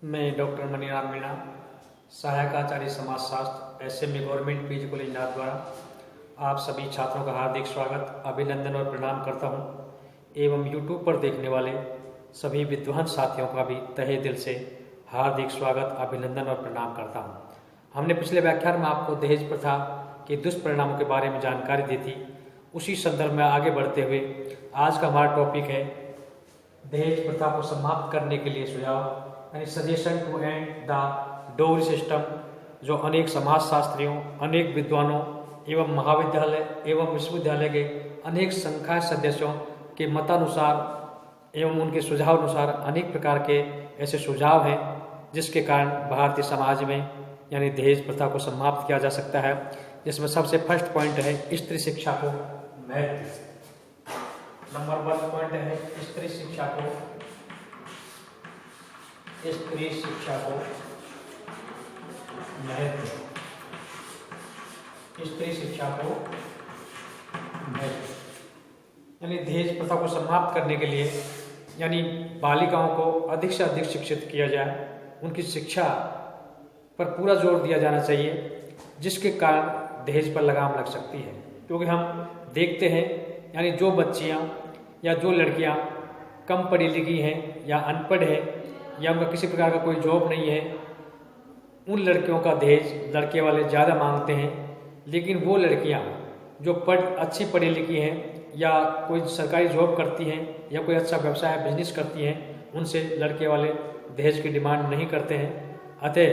मैं डॉक्टर मनीराम मीणा, सहायक आचार्य समाजशास्त्र SMA government PG college Nathdwara आप सभी छात्रों का हार्दिक स्वागत, अभिनंदन और प्रणाम करता हूं एवं यूट्यूब पर देखने वाले सभी विद्वान साथियों का भी तहे दिल से हार्दिक स्वागत, अभिनंदन और प्रणाम करता हूं। हमने पिछले व्याख्यान में आपको दहेज प्रथा के दुष्परिणामों के बारे में जानकारी दी थी। उसी संदर्भ में आगे बढ़ते हुए आज का हमारा टॉपिक है दहेज प्रथा को समाप्त करने के लिए सुझाव, यानी suggestion to end the dowry system, जो अनेक समाजशास्त्रियों, अनेक विद्वानों एवं महाविद्यालय एवं विश्वविद्यालय के अनेक संकाय सदस्यों के मतानुसार एवं उनके सुझाव अनुसार अनेक प्रकार के ऐसे सुझाव हैं जिसके कारण भारतीय समाज में यानी दहेज प्रथा को समाप्त किया जा सकता है। जिसमें सबसे फर्स्ट पॉइंट है स्त्री शिक्षा को महत्व। नंबर 1 पॉइंट है स्त्री शिक्षा को महत्व। स्त्री शिक्षा को महत्व यानी दहेज प्रथा को समाप्त करने के लिए यानी बालिकाओं को अधिक से अधिक शिक्षित किया जाए, उनकी शिक्षा पर पूरा जोर दिया जाना चाहिए, जिसके कारण दहेज पर लगाम लग सकती है। क्योंकि हम देखते हैं यानी जो बच्चियां या जो लड़कियां कम पढ़ी लिखी हैं या अनपढ़ है या उनका किसी प्रकार का कोई जॉब नहीं है, उन लड़कियों का दहेज लड़के वाले ज़्यादा मांगते हैं। लेकिन वो लड़कियां जो अच्छी पढ़ी लिखी हैं या कोई सरकारी जॉब करती हैं या कोई अच्छा व्यवसाय बिजनेस करती हैं, उनसे लड़के वाले दहेज की डिमांड नहीं करते हैं। अतः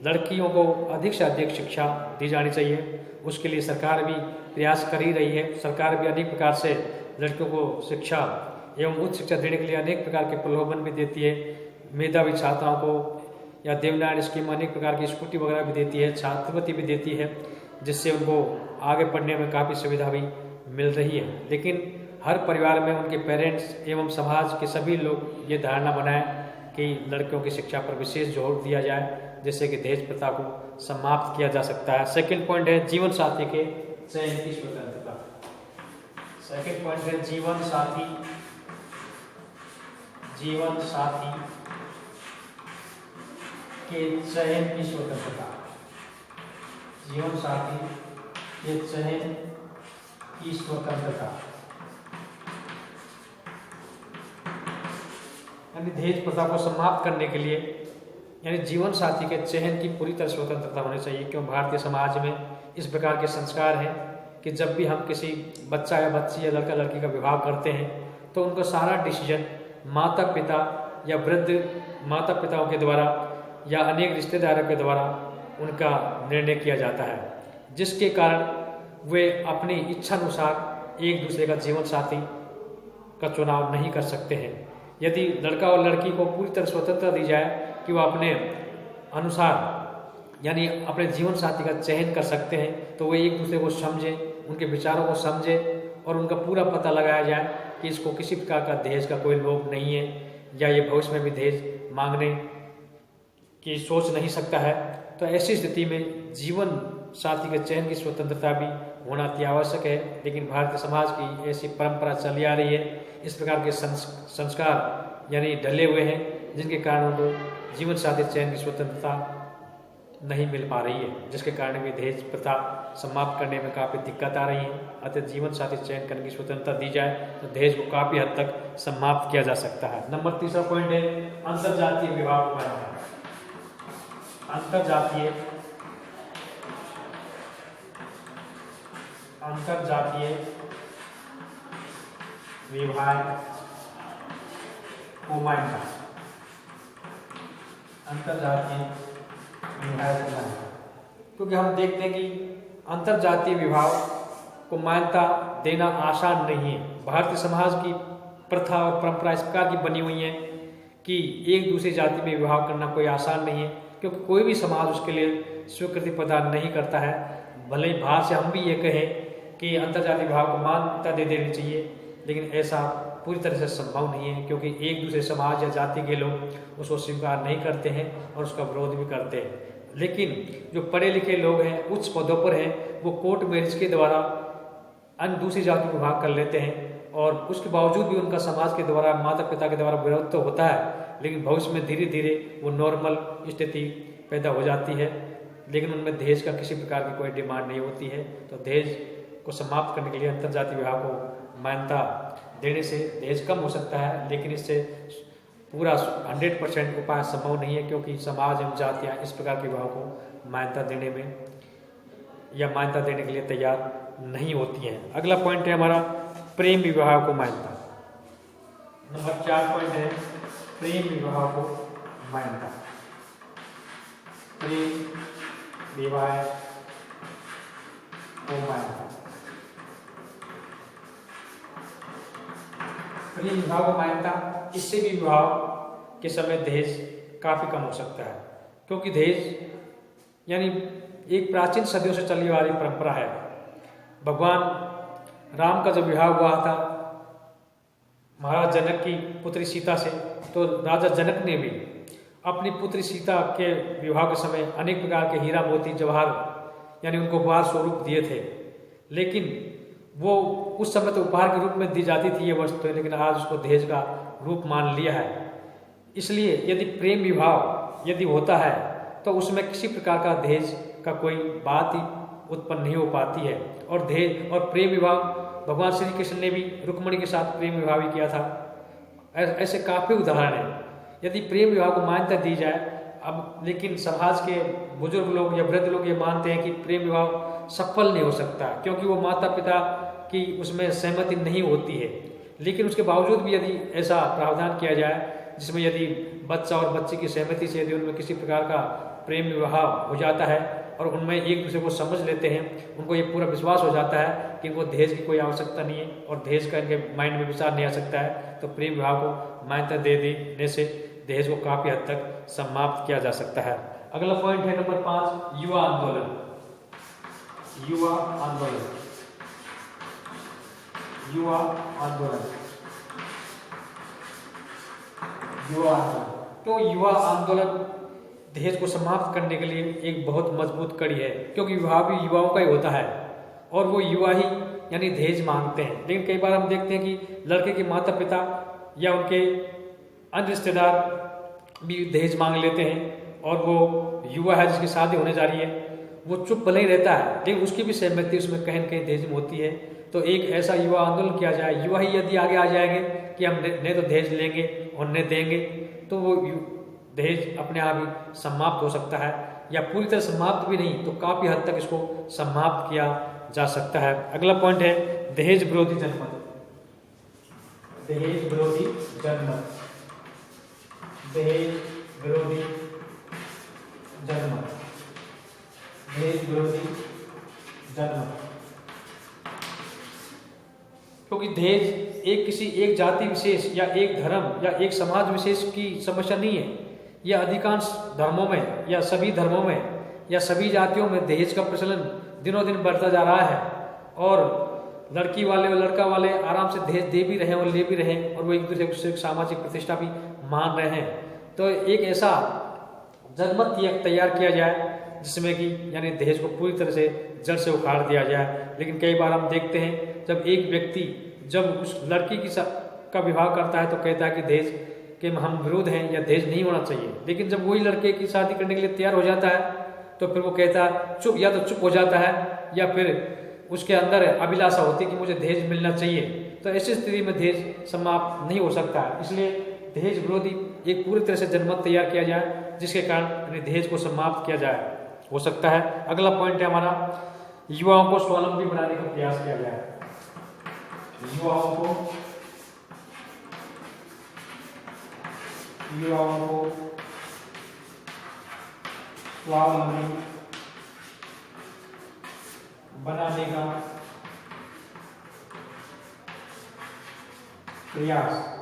लड़कियों को अधिक से अधिक शिक्षा दी जानी चाहिए। उसके लिए सरकार भी प्रयास कर ही रही है। सरकार भी अनेक प्रकार से लड़कियों को शिक्षा एवं उच्च शिक्षा देने के लिए अनेक प्रकार के प्रलोभन भी देती है। मेधावी छात्राओं को या देवनारायण स्कीम अनेक प्रकार की स्कूटी वगैरह भी देती है, छात्रवृत्ति भी देती है, जिससे उनको आगे पढ़ने में काफ़ी सुविधा भी मिल रही है। लेकिन हर परिवार में उनके पेरेंट्स एवं समाज के सभी लोग ये धारणा बनाएं कि लड़कियों की शिक्षा पर विशेष जोर दिया जाए, जिससे कि दहेज प्रथा को समाप्त किया जा सकता है। सेकंड पॉइंट है जीवन साथी के चयन की स्वतंत्रता। सेकंड पॉइंट है जीवन साथी के चयन की स्वतंत्रता। जीवन साथी के चयन की स्वतंत्रता यानी दहेज प्रथा को समाप्त करने के लिए यानी जीवन साथी के चयन की पूरी तरह स्वतंत्रता होनी चाहिए। क्यों भारतीय समाज में इस प्रकार के संस्कार हैं कि जब भी हम किसी बच्चा या बच्ची या लड़का लड़की का विवाह करते हैं तो उनका सारा डिसीजन माता पिता या वृद्ध माता पिताओं के द्वारा या अनेक रिश्तेदारों के द्वारा उनका निर्णय किया जाता है, जिसके कारण वे अपनी इच्छानुसार एक दूसरे का जीवन साथी का चुनाव नहीं कर सकते हैं। यदि लड़का और लड़की को पूरी तरह स्वतंत्रता दी जाए कि वह अपने अनुसार यानी अपने जीवन साथी का चयन कर सकते हैं, तो वे एक दूसरे को समझें, उनके विचारों को समझें और उनका पूरा पता लगाया जाए कि इसको किसी प्रकार का दहेज का कोई लोभ नहीं है या ये भविष्य में भी दहेज मांगने की सोच नहीं सकता है। तो ऐसी स्थिति में जीवन साथी के चयन की स्वतंत्रता भी होना अति आवश्यक है। लेकिन भारतीय समाज की ऐसी परंपरा चली आ रही है, इस प्रकार के संस्कार यानी ढले हुए हैं, जिनके कारण उनको जीवन साथी चयन की स्वतंत्रता नहीं मिल पा रही है, जिसके कारण भी दहेज प्रथा समाप्त करने में काफ़ी दिक्कत आ रही है। अतः जीवन साथी चयन करने की स्वतंत्रता दी जाए तो दहेज को काफ़ी हद तक समाप्त किया जा सकता है। नंबर 3 पॉइंट है अंतरजातीय विवाह को बढ़ाना। अंतरजातीय विवाह को मान्यता। अंतरजातीय विवाह को मान्यता, क्योंकि हम देखते हैं कि अंतरजातीय विवाह को मान्यता देना आसान नहीं है। भारतीय समाज की प्रथा और परंपरा इस प्रकार की बनी हुई है कि एक दूसरी जाति में विवाह करना कोई आसान नहीं है, क्योंकि कोई भी समाज उसके लिए स्वीकृति प्रदान नहीं करता है। भले ही बाहर से हम भी ये कहें कि अंतरजातीय विवाह को मान्यता दे देनी चाहिए, लेकिन ऐसा पूरी तरह से संभव नहीं है, क्योंकि एक दूसरे समाज या जाति के लोग उसको स्वीकार नहीं करते हैं और उसका विरोध भी करते हैं। लेकिन जो पढ़े लिखे लोग हैं, उच्च पदों पर हैं, वो कोर्ट मैरिज के द्वारा अन्य दूसरी जाति को विवाह कर लेते हैं और उसके बावजूद भी उनका समाज के द्वारा, माता पिता के द्वारा विरोध तो होता है, लेकिन भविष्य में धीरे धीरे वो नॉर्मल स्थिति पैदा हो जाती है, लेकिन उनमें दहेज का किसी प्रकार की कोई डिमांड नहीं होती है। तो दहेज को समाप्त करने के लिए अंतर्जातीय विवाह को मान्यता देने से दहेज कम हो सकता है, लेकिन इससे पूरा 100% उपाय संभव नहीं है, क्योंकि समाज एवं जातियाँ इस प्रकार के विवाह को मान्यता देने में या मान्यता देने के लिए तैयार नहीं होती हैं। अगला पॉइंट है हमारा प्रेम विवाह को मान्यता। नंबर 4 पॉइंट है प्रेम विवाह को मान्यता। प्रेम विवाह को मान्यता। प्रेम विवाह को मान्यता, इससे भी विवाह के समय दहेज काफी कम हो सकता है, क्योंकि दहेज यानी एक प्राचीन सदियों से चलने वाली परंपरा है। भगवान राम का जब विवाह हुआ था महाराज जनक की पुत्री सीता से, तो राजा जनक ने भी अपनी पुत्री सीता के विवाह के समय अनेक प्रकार के हीरा मोती जवाहर यानी उनको उपहार स्वरूप दिए थे। लेकिन वो उस समय तो उपहार के रूप में दी जाती थी ये वस्तुएं, लेकिन आज उसको दहेज का रूप मान लिया है। इसलिए यदि प्रेम विवाह यदि होता है तो उसमें किसी प्रकार का दहेज का कोई बात ही उत्पन्न नहीं हो पाती है। और दहेज और प्रेम विवाह भगवान श्री कृष्ण ने भी रुक्मिणी के साथ प्रेम विवाह भी किया था। ऐसे काफी उदाहरण हैं। यदि प्रेम विवाह को मान्यता दी जाए, अब लेकिन समाज के बुजुर्ग लोग या वृद्ध लोग ये मानते हैं कि प्रेम विवाह सफल नहीं हो सकता, क्योंकि वो माता पिता की उसमें सहमति नहीं होती है। लेकिन उसके बावजूद भी यदि ऐसा प्रावधान किया जाए जिसमें यदि बच्चा और बच्ची की सहमति से यदि उनमें किसी प्रकार का प्रेम विवाह हो जाता है और उनमें एक दूसरे को समझ लेते हैं, उनको ये पूरा विश्वास हो जाता है कि इनको दहेज की कोई आवश्यकता नहीं है और दहेज का इनके माइंड में विचार नहीं आ सकता है, तो प्रेम विवाह को मान्यता दे देने से दहेज को काफी हद तक समाप्त किया जा सकता है। अगला पॉइंट है नंबर 5 युवा आंदोलन। युवा आंदोलन। युवा आंदोलन। युवा आंदोलन। तो युवा आंदोलन दहेज को समाप्त करने के लिए एक बहुत मजबूत कड़ी है, क्योंकि विवाह भी युवाओं का ही होता है और वो युवा ही यानी दहेज मांगते हैं। लेकिन कई बार हम देखते हैं कि लड़के के माता पिता या उनके अन्य रिश्तेदार भी दहेज मांग लेते हैं और वो युवा है जिसकी शादी होने जा रही है वो चुप भले ही रहता है, लेकिन उसकी भी सहमति उसमें कहीं न कहीं दहेज में होती है। तो एक ऐसा युवा आंदोलन किया जाए, युवा ही यदि आगे आ जाएंगे कि हम ने तो दहेज लेंगे और न देंगे, तो वो दहेज अपने आप ही समाप्त हो सकता है, या पूरी तरह समाप्त भी नहीं तो काफी हद तक इसको समाप्त किया जा सकता है। अगला पॉइंट है दहेज विरोधी जनमत। दहेज विरोधी जनमत। दहेज विरोधी जनमत। दहेज विरोधी जनमत। क्योंकि दहेज किसी एक जाति विशेष या एक धर्म या एक समाज विशेष की समस्या नहीं है। यह अधिकांश धर्मों में या सभी धर्मों में या सभी जातियों में दहेज का प्रचलन दिनों दिन बढ़ता जा रहा है, और लड़की वाले और लड़का वाले आराम से दहेज दे भी रहे हैं और ले भी रहे हैं, और वो एक दूसरे को सामाजिक प्रतिष्ठा भी मान रहे हैं। तो एक ऐसा जनमत तैयार किया जाए जिसमें कि यानी दहेज को पूरी तरह से जड़ से उखाड़ दिया जाए। लेकिन कई बार हम देखते हैं जब एक व्यक्ति जब उस लड़की का विवाह करता है तो कहता है कि दहेज के हम विरोध हैं या दहेज नहीं होना चाहिए, लेकिन जब वही लड़के की शादी करने के लिए तैयार हो जाता है तो फिर वो कहता है चुप, या तो चुप हो जाता है या फिर उसके अंदर अभिलाषा होती है कि मुझे दहेज मिलना चाहिए। तो ऐसी स्थिति में दहेज समाप्त नहीं हो सकता है। इसलिए दहेज विरोधी एक पूरी तरह से जनमत तैयार किया जाए जिसके कारण दहेज को समाप्त किया जाए हो सकता है। अगला पॉइंट है हमारा युवाओं को स्वावलंबी बनाने का प्रयास किया जाए। युवाओं को स्वावलंबी बनाने का प्रयास।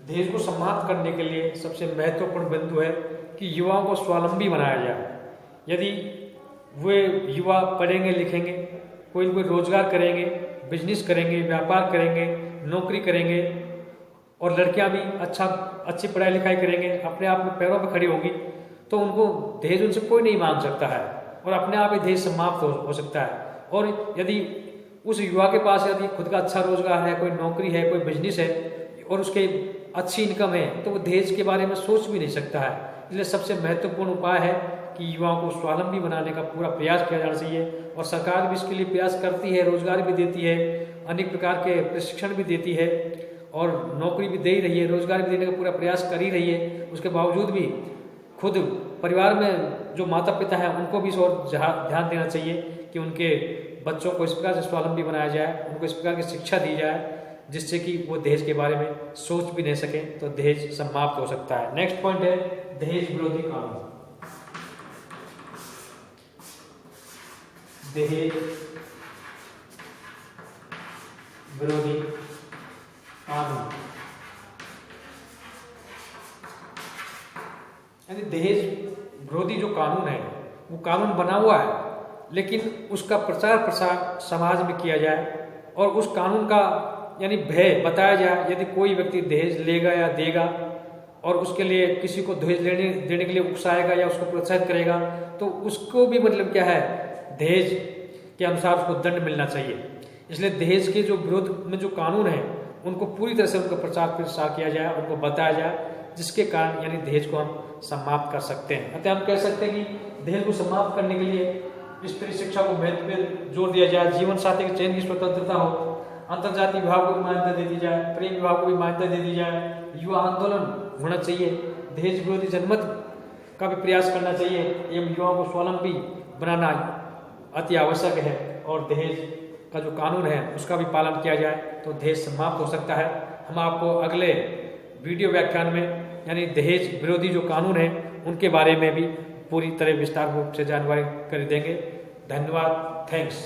दहेज को समाप्त करने के लिए सबसे महत्वपूर्ण बिंदु है कि युवाओं को स्वावलंबी बनाया जाए। यदि वे युवा पढ़ेंगे लिखेंगे, कोई रोजगार करेंगे, बिजनेस करेंगे, व्यापार करेंगे, नौकरी करेंगे, और लड़कियां भी अच्छी पढ़ाई लिखाई करेंगे, अपने आप में पैरों पर खड़ी होगी, तो उनको दहेज उनसे कोई नहीं मांग सकता है और अपने आप ही दहेज समाप्त हो सकता है। और यदि उस युवा के पास यदि खुद का अच्छा रोजगार है, कोई नौकरी है, कोई बिजनेस है और उसके अच्छी इनकम है, तो वो दहेज के बारे में सोच भी नहीं सकता है। इसलिए सबसे महत्वपूर्ण उपाय है कि युवाओं को स्वावलंबी बनाने का पूरा प्रयास किया जाना चाहिए और सरकार भी इसके लिए प्रयास करती है, रोजगार भी देती है, अनेक प्रकार के प्रशिक्षण भी देती है और नौकरी भी दे ही रही है, रोजगार भी देने का पूरा प्रयास कर ही रही है। उसके बावजूद भी खुद परिवार में जो माता पिता हैं उनको भी इस ओर ध्यान देना चाहिए कि उनके बच्चों को इस प्रकार से स्वावलंबी बनाया जाए, उनको इस प्रकार की शिक्षा दी जाए जिससे कि वो दहेज के बारे में सोच भी नहीं सके, तो दहेज समाप्त हो सकता है। नेक्स्ट पॉइंट है दहेज विरोधी कानून। दहेज विरोधी कानून यानी दहेज विरोधी जो कानून है वो कानून बना हुआ है, लेकिन उसका प्रचार प्रसार समाज में किया जाए और उस कानून का यानी भय बताया जाए। यदि कोई व्यक्ति दहेज लेगा या देगा और उसके लिए किसी को दहेज देने के लिए उकसाएगा या उसको प्रोत्साहित करेगा, तो उसको भी मतलब क्या है, दहेज के अनुसार उसको दंड मिलना चाहिए। इसलिए दहेज के जो विरोध में जो कानून है उनको पूरी तरह से उनका प्रचार प्रसार किया जाए, उनको बताया जाए, जिसके कारण यानी दहेज को हम समाप्त कर सकते हैं। अतः हम कह सकते हैं कि दहेज को समाप्त करने के लिए स्त्री शिक्षा को महत्व पर जोर दिया जाए, जीवन साथी के चयन की स्वतंत्रता हो, अंतरजातीय विवाह को भी मान्यता दे दी जाए, प्रेम विवाह को भी मान्यता दे दी जाए, युवा आंदोलन होना चाहिए, दहेज विरोधी जनमत का भी प्रयास करना चाहिए एवं युवाओं को स्वावलंबी बनाना अति आवश्यक है और दहेज का जो कानून है उसका भी पालन किया जाए तो दहेज समाप्त हो सकता है। हम आपको अगले वीडियो व्याख्यान में यानी दहेज विरोधी जो कानून है उनके बारे में भी पूरी तरह विस्तार रूप से जानकारी कर देंगे। धन्यवाद, थैंक्स।